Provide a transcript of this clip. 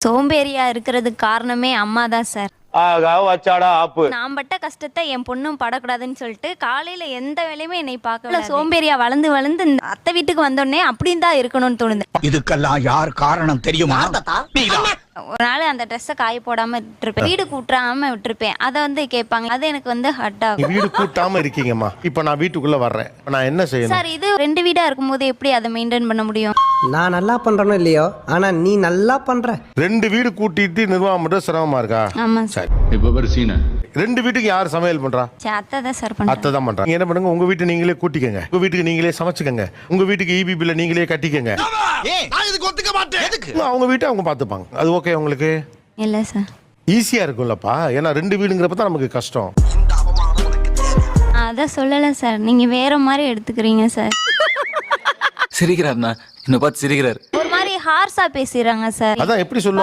சோம்பேறியா இருக்கிறதுக்கு காரணமே அம்மா தான் சார். வச்சாடா ஆப்பு. நான் பட்ட கஷ்டத்தை என் பொண்ணும் படக்கூடாதுன்னு சொல்லிட்டு காலையில எந்த வேலையுமே என்னை பார்க்கல. சோம்பேறியா வளர்ந்து வளர்ந்து இந்த அத்தை வீட்டுக்கு வந்தோடனே அப்படின்னு தான் இருக்கணும்னு தோணுது. இதுக்கெல்லாம் யார் காரணம் தெரியுமா? ஒரு நாள் அந்த ட்ரெஸ்ஸை காய போடாம விட்டுருப்பேன், வீடு கூட்டாம விட்டுருப்பேன். அதை வந்து கேட்பாங்க, அது எனக்கு வந்து ஹட் ஆகும். வீடு கூட்டாம இருக்கீங்கம்மா, இப்ப நான் வீட்டுக்குள்ள வர்றேன், நான் என்ன செய்யணும் சார்? இது 2 வீடா இருக்கும்போது எப்படி அதை மெயின்டைன் பண்ண முடியும்? நான் நல்லா பண்றேனோ இல்லையோ, ஆனா நீ நல்லா பண்ற. 2 வீடு கூட்டிட்டு நிர்வாகம் பண்றது சிரமமா இருக்கா? ஆமா சார். இப்ப பாரு சீனா, 2 வீட்டுக்கு யார் சமையல் பண்றா? அத்தை தான் சார் பண்றாங்க. அத்தை தான் பண்றாங்க. என்ன பண்ணுங்க, உங்க வீட்டை நீங்களே கூட்டிக்கங்க, உங்க வீட்டுக்கு நீங்களே சமைச்சுக்கங்க, உங்க வீட்டுக்கு ஈபி பில்ல நீங்களே கட்டிக்கங்க. அவங்க வீட்டை அவங்க பாத்துப்பாங்க. அது ஓகே உங்களுக்கு? இல்ல சார். ஈஸியா இருக்கும்லப்பா, ஏன்னா 2 வீடுங்கிறப்ப தான் நமக்கு கஷ்டம். அதான் சொல்லல சார், நீங்க வேற மாதிரி எடுத்துக்கிறீங்க சார். சிரிக்கிறாருண்ணா, என்ன பார்த்து சிரிக்கிறாரு. ஒரு மாதிரி ஹார்ஸா பேசுறாங்க சார். அதான் எப்படி சொல்லுவாங்க?